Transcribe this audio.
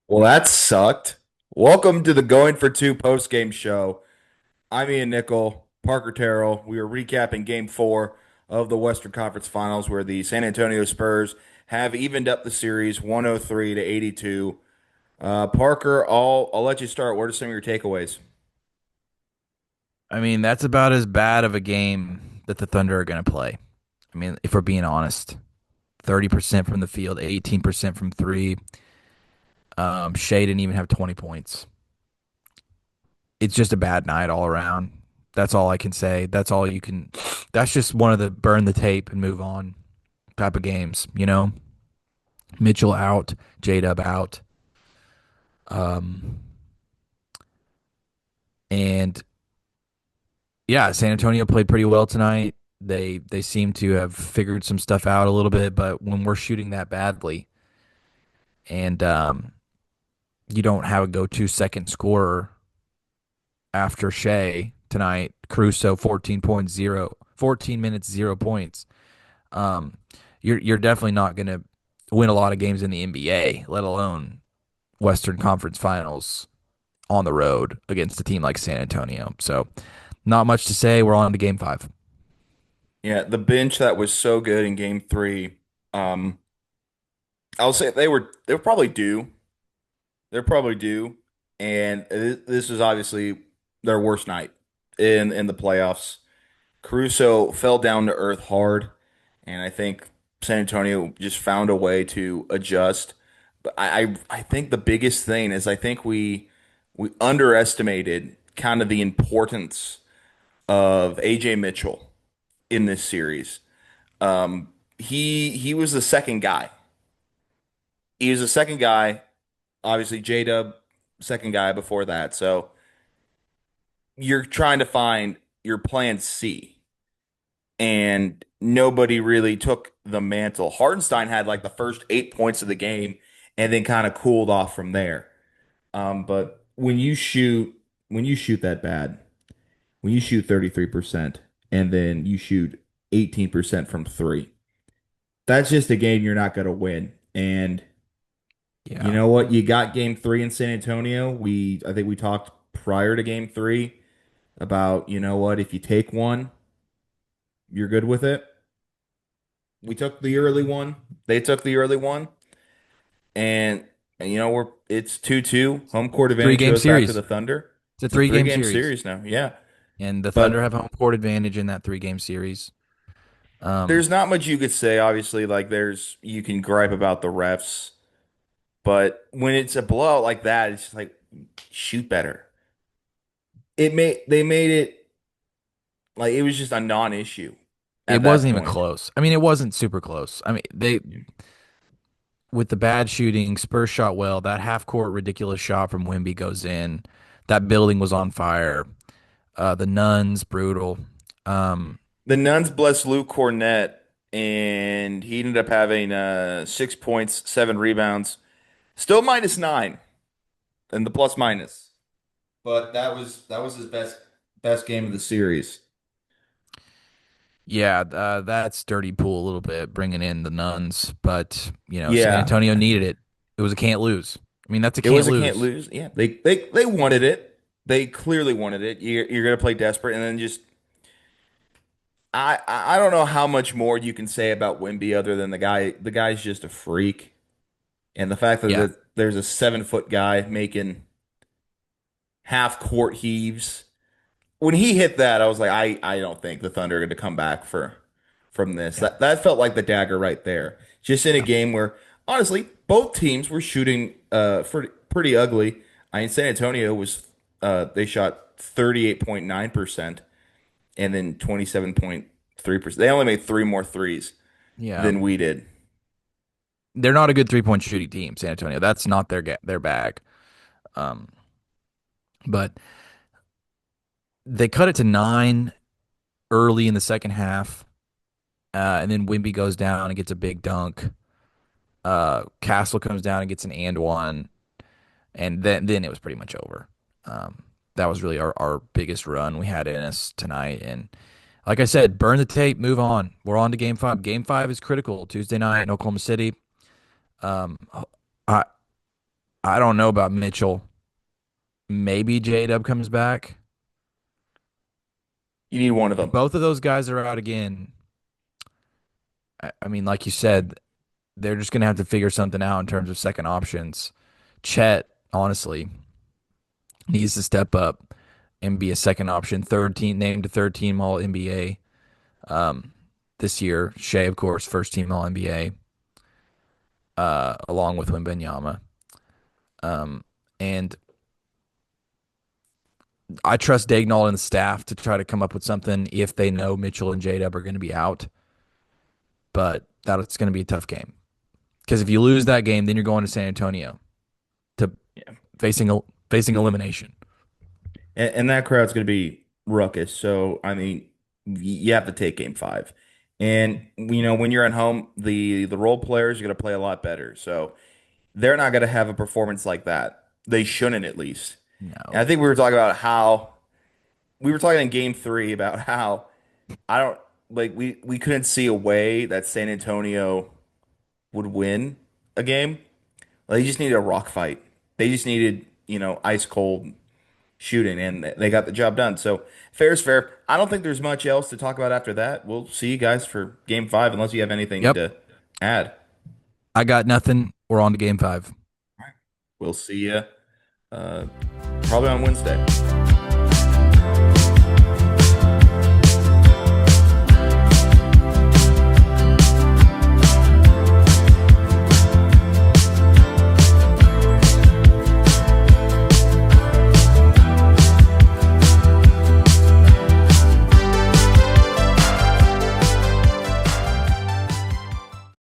Well, that sucked. Welcome to the Going for Two post-game show. I'm Ian Nickel, Parker Terrell. We are recapping game four of the Western Conference Finals where the San Antonio Spurs have evened up the series 103 to 82. Parker, I'll let you start. What are some of your takeaways? I mean, that's about as bad of a game that the Thunder are going to play. I mean, if we're being honest, 30% from the field, 18% from three. Shea didn't even have 20 points. It's just a bad night all around. That's all I can say. That's all you can. That's just one of the burn the tape and move on type of games, you know? Mitchell out, J-Dub out. Um, and yeah, San Antonio played pretty well tonight. They seem to have figured some stuff out a little bit, but when we're shooting that badly and you don't have a go-to second scorer after Shea tonight, Caruso 14 minutes, 0 points. Um, you're definitely not going to win a lot of games in the NBA, let alone Western Conference Finals on the road against a team like San Antonio. So, not much to say. We're on to game five. Yeah, the bench that was so good in game three. Um, I'll say they were probably due. They're probably due, and this is obviously their worst night in the playoffs. Caruso fell down to earth hard, and I think San Antonio just found a way to adjust. But I think the biggest thing is I think we underestimated kind of the importance of AJ Mitchell in this series. He was the second guy. He was the second guy. Obviously, J-Dub, second guy before that. So you're trying to find your plan C. And nobody really took the mantle. Hardenstein had like the first 8 points of the game and then kind of cooled off from there. But when you shoot that bad, when you shoot 33% and then you shoot 18% from three, that's just a game you're not going to win. And you Yeah. know what? You got game three in San Antonio. I think we talked prior to game three about, you know what, if you take one, you're good with it. We took the early one. They took the early one. And, and it's 2-2. Home court Three advantage game goes back to series. the Thunder. It's a It's a three three game game series. series now. Yeah. And the Thunder have But home court advantage in that three-game series. Um, there's not much you could say. Obviously, like you can gripe about the refs, but when it's a blowout like that, it's just like shoot better. They made it like it was just a non-issue it at that wasn't even point. close. I mean, it wasn't super close. I mean, they with the bad shooting, Spurs shot well. That half court ridiculous shot from Wemby goes in. That building was on fire. The nuns brutal. Um, The Nuns blessed Luke Cornett, and he ended up having 6 points, 7 rebounds, still -9 in the plus minus. But that was his best game of the series. yeah, that's dirty pool a little bit, bringing in the nuns. But San Yeah, Antonio needed it. It was a can't lose. I mean, that's a it can't was a can't lose. lose. Yeah, they wanted it. They clearly wanted it. You're gonna play desperate, and then just I don't know how much more you can say about Wimby other than the guy's just a freak, and the fact that Yeah, there's a 7 foot guy making half court heaves. When he hit that, I was like, I don't think the Thunder are going to come back from this. yeah, That felt like the dagger right there. Just in a yeah. game where honestly both teams were shooting pretty ugly. I mean, San Antonio was they shot 38.9% and then 27.3%. They only made three more threes Yeah. than we did. They're not a good three-point shooting team, San Antonio. That's not their bag. Um, but they cut it to 9 early in the second half, and then Wimby goes down and gets a big dunk. Castle comes down and gets an and one, and then it was pretty much over. Um, that was really our biggest run we had in us tonight. And like I said, burn the tape, move on. We're on to game five. Game five is critical. Tuesday night in Oklahoma City. Um, I I don't know about Mitchell. Maybe J-Dub comes back. You need one of If them. both of those guys are out again, I mean, like you said, they're just gonna have to figure something out in terms of second options. Chet, honestly, needs to step up and be a second option. Third team, named to third team All NBA this year. Shea, of course, first team All NBA, along with Wembanyama. And I trust Dagnall and the staff to try to come up with something if they know Mitchell and J Dub are going to be out. But that's going to be a tough game because if you lose that game, then you're going to San Antonio to Yeah. facing facing elimination. And that crowd's going to be ruckus. So, I mean, you have to take game five. And, when you're at home, the role players are going to play a lot better. So, they're not going to have a performance like that. They shouldn't, at least. And I No. think we were talking about how we were talking in game three about how I don't like we couldn't see a way that San Antonio would win a game. They just needed a rock fight. They just needed, ice cold shooting, and they got the job done. So fair is fair. I don't think there's much else to talk about after that. We'll see you guys for game five, unless you have anything Yep. to add. I got nothing. We're on to game five. We'll see you uh, probably on Wednesday.